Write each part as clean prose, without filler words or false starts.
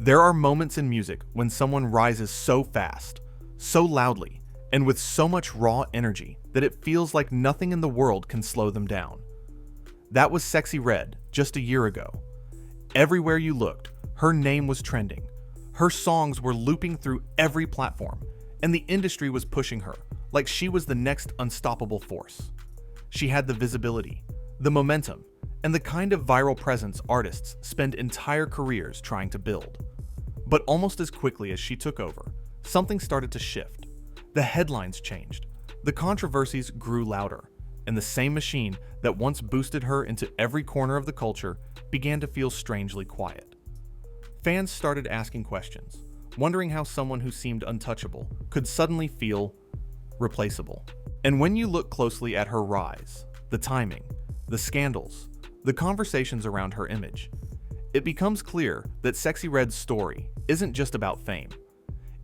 There are moments in music when someone rises so fast, so loudly, and with so much raw energy that it feels like nothing in the world can slow them down. That was Sexyy Red just a year ago. Everywhere you looked, her name was trending. Her songs were looping through every platform, and the industry was pushing her like she was the next unstoppable force. She had the visibility, the momentum, and the kind of viral presence artists spend entire careers trying to build. But almost as quickly as she took over, something started to shift. The headlines changed, the controversies grew louder, and the same machine that once boosted her into every corner of the culture began to feel strangely quiet. Fans started asking questions, wondering how someone who seemed untouchable could suddenly feel replaceable. And when you look closely at her rise, the timing, the scandals, the conversations around her image, it becomes clear that Sexyy Red's story isn't just about fame.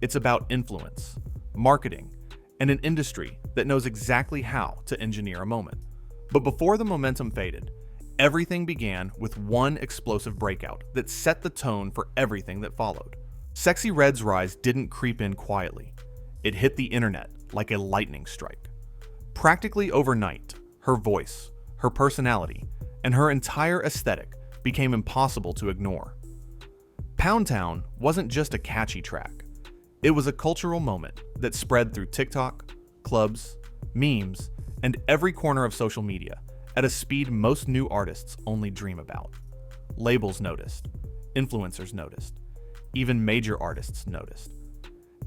It's about influence, marketing, and an industry that knows exactly how to engineer a moment. But before the momentum faded, everything began with one explosive breakout that set the tone for everything that followed. Sexyy Red's rise didn't creep in quietly. It hit the internet like a lightning strike. Practically overnight, her voice, her personality, and her entire aesthetic became impossible to ignore. Pound Town wasn't just a catchy track. It was a cultural moment that spread through TikTok, clubs, memes, and every corner of social media at a speed most new artists only dream about. Labels noticed, influencers noticed, even major artists noticed.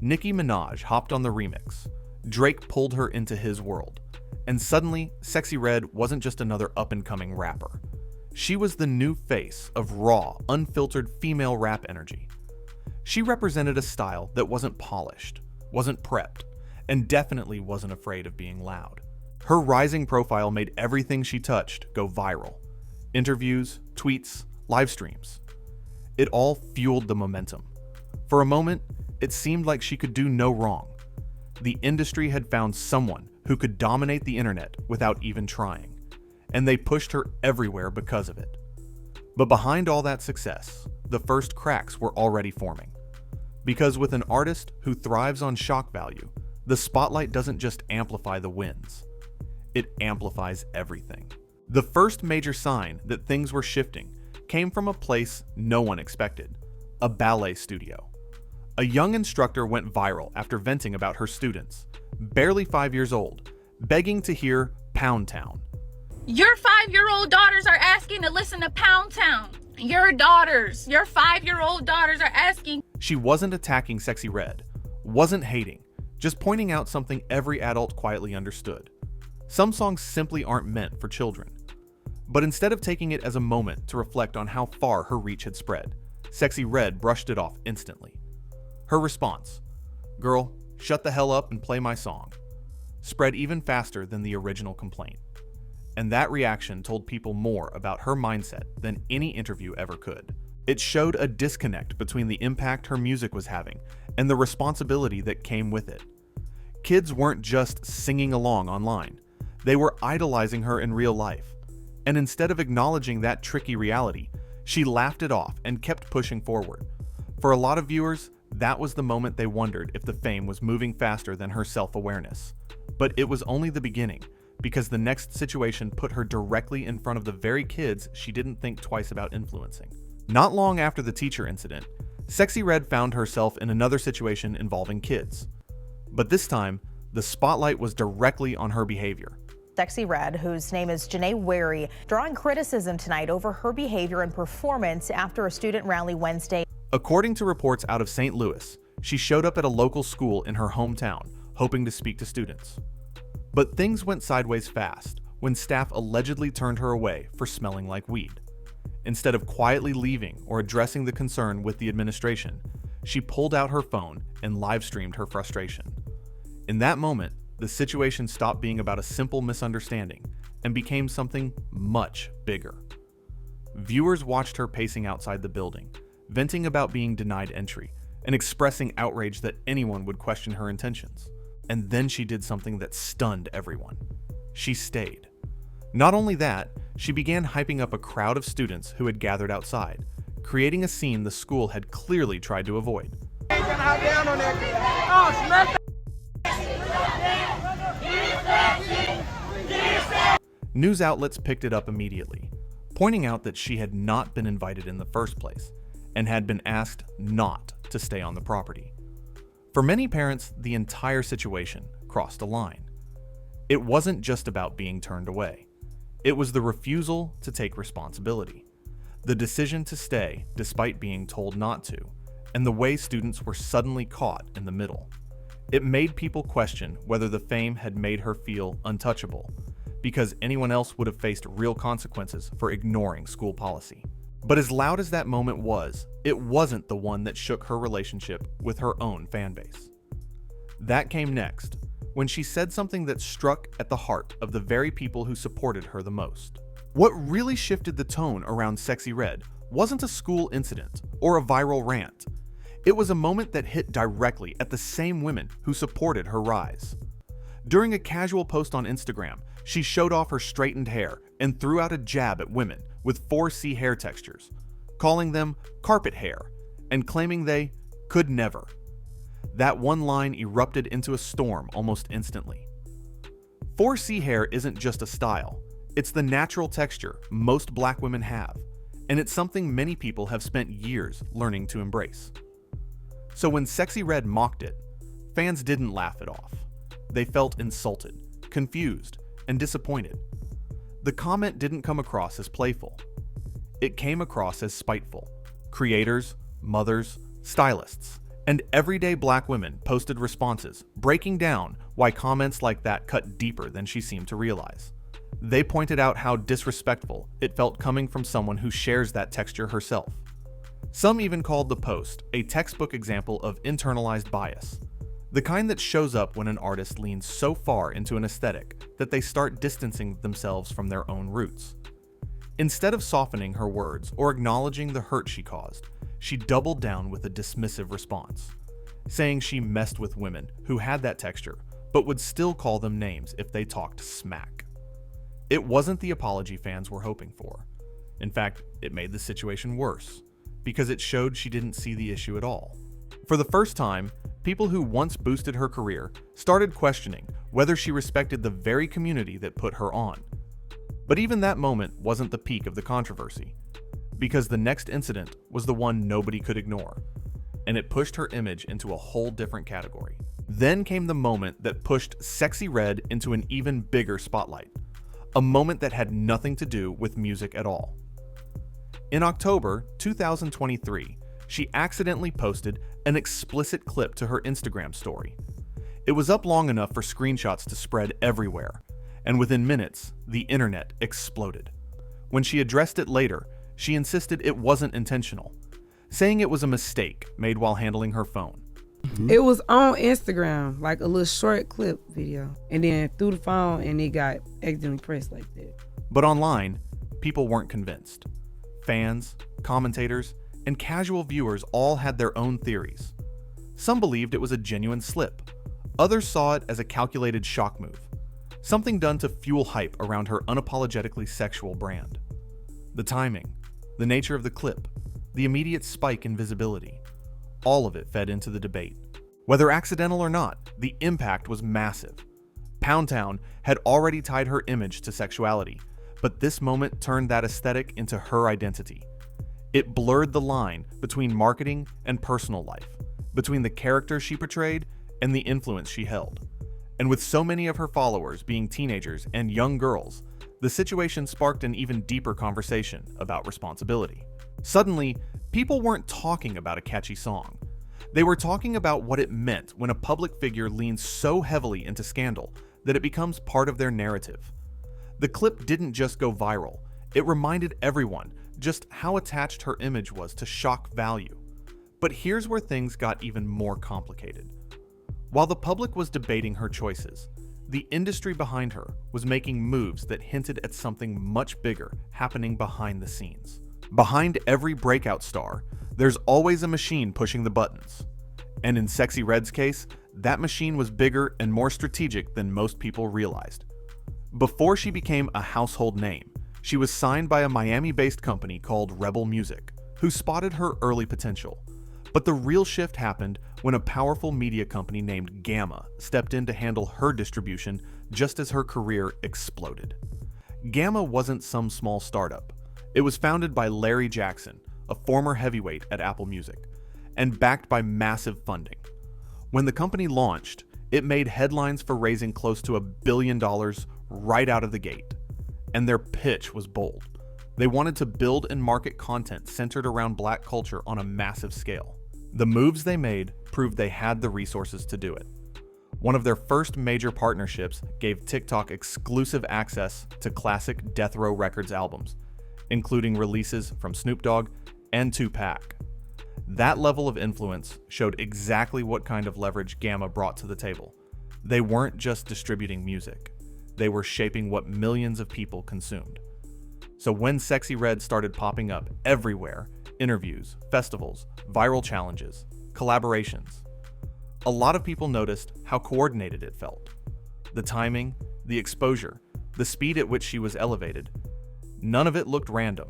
Nicki Minaj hopped on the remix, Drake pulled her into his world, and suddenly Sexyy Red wasn't just another up-and-coming rapper. She was the new face of raw, unfiltered female rap energy. She represented a style that wasn't polished, wasn't prepped, and definitely wasn't afraid of being loud. Her rising profile made everything she touched go viral. Interviews, tweets, live streams. It all fueled the momentum. For a moment, it seemed like she could do no wrong. The industry had found someone who could dominate the internet without even trying, and they pushed her everywhere because of it. But behind all that success, the first cracks were already forming. Because with an artist who thrives on shock value, the spotlight doesn't just amplify the wins, it amplifies everything. The first major sign that things were shifting came from a place no one expected: a ballet studio. A young instructor went viral after venting about her students, barely 5 years old, begging to hear Pound Town. Your 5-year-old daughters are asking to listen to Pound Town. Your 5-year-old daughters are asking. She wasn't attacking Sexyy Red, wasn't hating, just pointing out something every adult quietly understood. Some songs simply aren't meant for children. But instead of taking it as a moment to reflect on how far her reach had spread, Sexyy Red brushed it off instantly. Her response, "Girl, shut the hell up and play my song," spread even faster than the original complaint. And that reaction told people more about her mindset than any interview ever could. It showed a disconnect between the impact her music was having and the responsibility that came with it. Kids weren't just singing along online, they were idolizing her in real life. And instead of acknowledging that tricky reality, she laughed it off and kept pushing forward. For a lot of viewers, that was the moment they wondered if the fame was moving faster than her self-awareness. But it was only the beginning, because the next situation put her directly in front of the very kids she didn't think twice about influencing. Not long after the teacher incident, Sexyy Red found herself in another situation involving kids. But this time, the spotlight was directly on her behavior. Sexyy Red, whose name is Janae Wary, drawing criticism tonight over her behavior and performance after a student rally Wednesday. According to reports out of St. Louis, she showed up at a local school in her hometown, hoping to speak to students. But things went sideways fast when staff allegedly turned her away for smelling like weed. Instead of quietly leaving or addressing the concern with the administration, she pulled out her phone and live-streamed her frustration. In that moment, the situation stopped being about a simple misunderstanding and became something much bigger. Viewers watched her pacing outside the building, venting about being denied entry and expressing outrage that anyone would question her intentions. And then she did something that stunned everyone. She stayed. Not only that, she began hyping up a crowd of students who had gathered outside, creating a scene the school had clearly tried to avoid. News outlets picked it up immediately, pointing out that she had not been invited in the first place and had been asked not to stay on the property. For many parents, the entire situation crossed a line. It wasn't just about being turned away. It was the refusal to take responsibility, the decision to stay despite being told not to, and the way students were suddenly caught in the middle. It made people question whether the fame had made her feel untouchable, because anyone else would have faced real consequences for ignoring school policy. But as loud as that moment was, it wasn't the one that shook her relationship with her own fanbase. That came next, when she said something that struck at the heart of the very people who supported her the most. What really shifted the tone around Sexyy Red wasn't a school incident or a viral rant. It was a moment that hit directly at the same women who supported her rise. During a casual post on Instagram, she showed off her straightened hair and threw out a jab at women with 4C hair textures, calling them carpet hair and claiming they could never. That one line erupted into a storm almost instantly. 4C hair isn't just a style, it's the natural texture most black women have, and it's something many people have spent years learning to embrace. So when Sexyy Red mocked it, fans didn't laugh it off. They felt insulted, confused, and disappointed. The comment didn't come across as playful. It came across as spiteful. Creators, mothers, stylists, and everyday black women posted responses, breaking down why comments like that cut deeper than she seemed to realize. They pointed out how disrespectful it felt coming from someone who shares that texture herself. Some even called the post a textbook example of internalized bias, the kind that shows up when an artist leans so far into an aesthetic that they start distancing themselves from their own roots. Instead of softening her words or acknowledging the hurt she caused, she doubled down with a dismissive response, saying she messed with women who had that texture, but would still call them names if they talked smack. It wasn't the apology fans were hoping for. In fact, it made the situation worse, because it showed she didn't see the issue at all. For the first time, people who once boosted her career started questioning whether she respected the very community that put her on. But even that moment wasn't the peak of the controversy, because the next incident was the one nobody could ignore, and it pushed her image into a whole different category. Then came the moment that pushed Sexyy Red into an even bigger spotlight, a moment that had nothing to do with music at all. In October 2023, she accidentally posted an explicit clip to her Instagram story. It was up long enough for screenshots to spread everywhere, and within minutes, the internet exploded. When she addressed it later, she insisted it wasn't intentional, saying it was a mistake made while handling her phone. It was on Instagram, like a little short clip video, and then through the phone, and it got accidentally pressed like that. But online, people weren't convinced. Fans, commentators, and casual viewers all had their own theories. Some believed it was a genuine slip. Others saw it as a calculated shock move, something done to fuel hype around her unapologetically sexual brand. The timing, the nature of the clip, the immediate spike in visibility, all of it fed into the debate. Whether accidental or not, the impact was massive. Pound Town had already tied her image to sexuality, but this moment turned that aesthetic into her identity. It blurred the line between marketing and personal life, between the character she portrayed and the influence she held. And with so many of her followers being teenagers and young girls, the situation sparked an even deeper conversation about responsibility. Suddenly, people weren't talking about a catchy song. They were talking about what it meant when a public figure leans so heavily into scandal that it becomes part of their narrative. The clip didn't just go viral, it reminded everyone just how attached her image was to shock value. But here's where things got even more complicated. While the public was debating her choices, the industry behind her was making moves that hinted at something much bigger happening behind the scenes. Behind every breakout star, there's always a machine pushing the buttons. And in Sexyy Red's case, that machine was bigger and more strategic than most people realized. Before she became a household name, she was signed by a Miami-based company called Rebel Music who spotted her early potential. But the real shift happened when a powerful media company named Gamma stepped in to handle her distribution just as her career exploded. Gamma wasn't some small startup. It was founded by Larry Jackson, a former heavyweight at Apple Music, and backed by massive funding. When the company launched, it made headlines for raising close to $1 billion right out of the gate. And their pitch was bold. They wanted to build and market content centered around Black culture on a massive scale. The moves they made proved they had the resources to do it. One of their first major partnerships gave TikTok exclusive access to classic Death Row Records albums, including releases from Snoop Dogg and Tupac. That level of influence showed exactly what kind of leverage Gamma brought to the table. They weren't just distributing music. They were shaping what millions of people consumed. So when Sexyy Red started popping up everywhere, interviews, festivals, viral challenges, collaborations, a lot of people noticed how coordinated it felt. The timing, the exposure, the speed at which she was elevated, none of it looked random.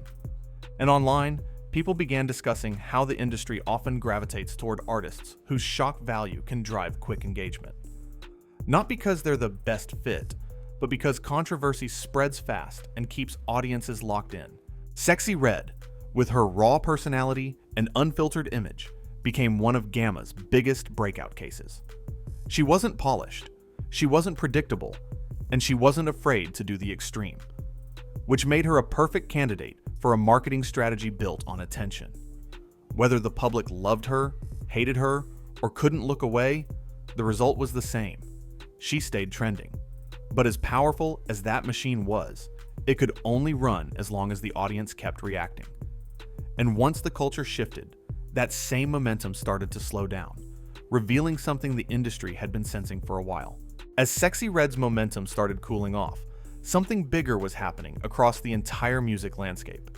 And online, people began discussing how the industry often gravitates toward artists whose shock value can drive quick engagement. Not because they're the best fit, but because controversy spreads fast and keeps audiences locked in. Sexyy Red, with her raw personality and unfiltered image, became one of Gamma's biggest breakout cases. She wasn't polished, she wasn't predictable, and she wasn't afraid to do the extreme, which made her a perfect candidate for a marketing strategy built on attention. Whether the public loved her, hated her, or couldn't look away, the result was the same. She stayed trending. But as powerful as that machine was, it could only run as long as the audience kept reacting. And once the culture shifted, that same momentum started to slow down, revealing something the industry had been sensing for a while. As Sexyy Red's momentum started cooling off, something bigger was happening across the entire music landscape,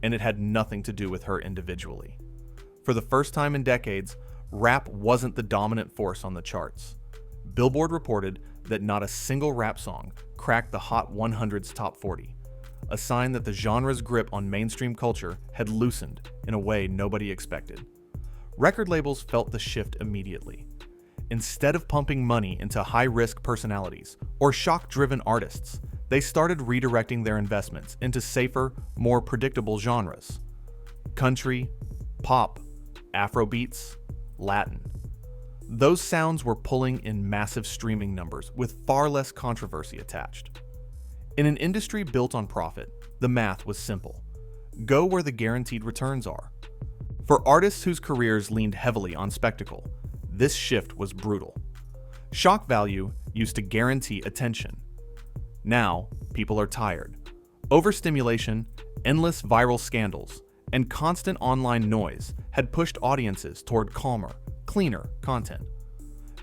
and it had nothing to do with her individually. For the first time in decades, rap wasn't the dominant force on the charts. Billboard reported that not a single rap song cracked the Hot 100's top 40, a sign that the genre's grip on mainstream culture had loosened in a way nobody expected. Record labels felt the shift immediately. Instead of pumping money into high-risk personalities or shock-driven artists, they started redirecting their investments into safer, more predictable genres. Country, pop, Afrobeats, Latin. Those sounds were pulling in massive streaming numbers with far less controversy attached. In an industry built on profit, the math was simple. Go where the guaranteed returns are. For artists whose careers leaned heavily on spectacle, this shift was brutal. Shock value used to guarantee attention. Now, people are tired. Overstimulation, endless viral scandals, and constant online noise had pushed audiences toward calmer, cleaner content.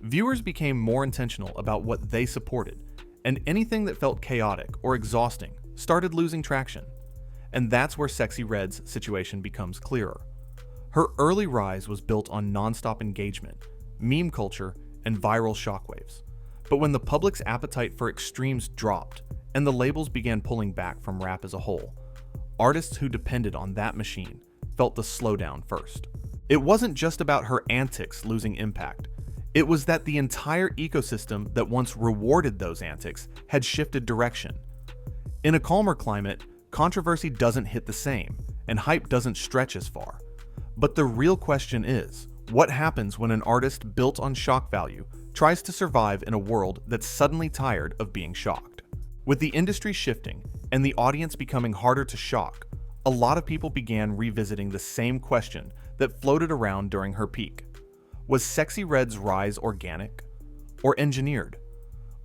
Viewers became more intentional about what they supported, and anything that felt chaotic or exhausting started losing traction. And that's where Sexyy Red's situation becomes clearer. Her early rise was built on nonstop engagement, meme culture, and viral shockwaves. But when the public's appetite for extremes dropped, and the labels began pulling back from rap as a whole, artists who depended on that machine felt the slowdown first. It wasn't just about her antics losing impact. It was that the entire ecosystem that once rewarded those antics had shifted direction. In a calmer climate, controversy doesn't hit the same, and hype doesn't stretch as far. But the real question is, what happens when an artist built on shock value tries to survive in a world that's suddenly tired of being shocked? With the industry shifting and the audience becoming harder to shock, a lot of people began revisiting the same question that floated around during her peak. Was Sexyy Red's rise organic or engineered?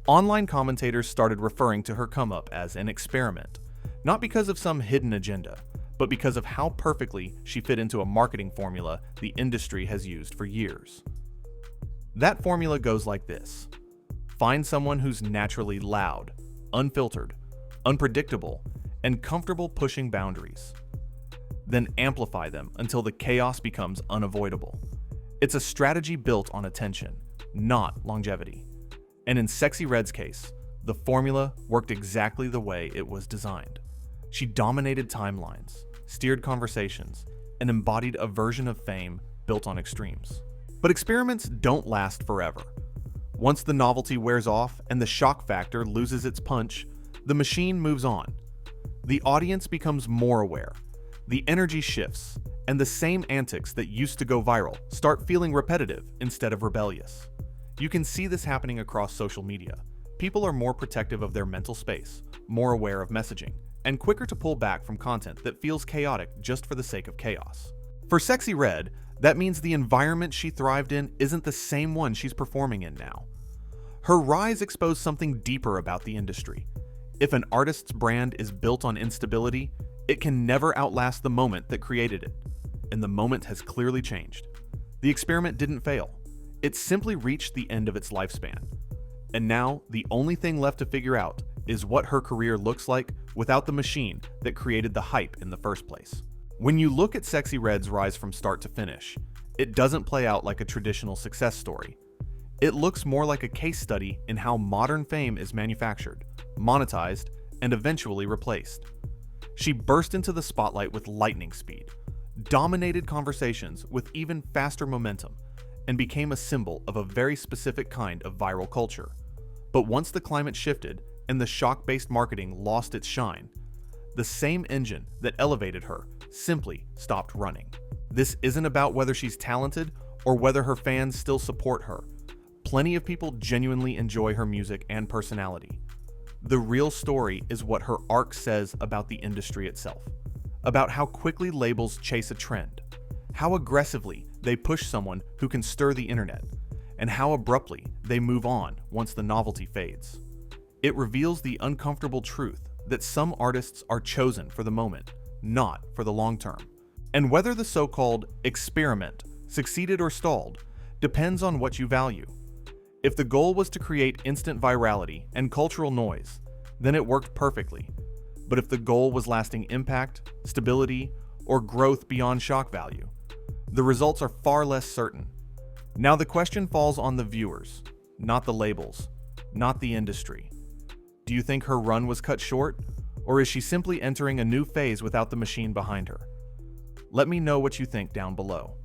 Online commentators started referring to her come-up as an experiment, not because of some hidden agenda, but because of how perfectly she fit into a marketing formula the industry has used for years. That formula goes like this. Find someone who's naturally loud, unfiltered, unpredictable, and comfortable pushing boundaries. Then amplify them until the chaos becomes unavoidable. It's a strategy built on attention, not longevity. And in Sexyy Red's case, the formula worked exactly the way it was designed. She dominated timelines, steered conversations, and embodied a version of fame built on extremes. But experiments don't last forever. Once the novelty wears off and the shock factor loses its punch, the machine moves on. The audience becomes more aware. The energy shifts, and the same antics that used to go viral start feeling repetitive instead of rebellious. You can see this happening across social media. People are more protective of their mental space, more aware of messaging, and quicker to pull back from content that feels chaotic just for the sake of chaos. For Sexyy Red, that means the environment she thrived in isn't the same one she's performing in now. Her rise exposed something deeper about the industry. If an artist's brand is built on instability, it can never outlast the moment that created it. And the moment has clearly changed. The experiment didn't fail. It simply reached the end of its lifespan. And now, the only thing left to figure out is what her career looks like without the machine that created the hype in the first place. When you look at Sexyy Red's rise from start to finish, it doesn't play out like a traditional success story. It looks more like a case study in how modern fame is manufactured, monetized, and eventually replaced. She burst into the spotlight with lightning speed, dominated conversations with even faster momentum, and became a symbol of a very specific kind of viral culture. But once the climate shifted and the shock-based marketing lost its shine, the same engine that elevated her simply stopped running. This isn't about whether she's talented or whether her fans still support her. Plenty of people genuinely enjoy her music and personality. The real story is what her arc says about the industry itself, about how quickly labels chase a trend, how aggressively they push someone who can stir the internet, and how abruptly they move on once the novelty fades. It reveals the uncomfortable truth that some artists are chosen for the moment, not for the long term. And whether the so-called experiment succeeded or stalled depends on what you value. If the goal was to create instant virality and cultural noise, then it worked perfectly. But if the goal was lasting impact, stability, or growth beyond shock value, the results are far less certain. Now the question falls on the viewers, not the labels, not the industry. Do you think her run was cut short, or is she simply entering a new phase without the machine behind her? Let me know what you think down below.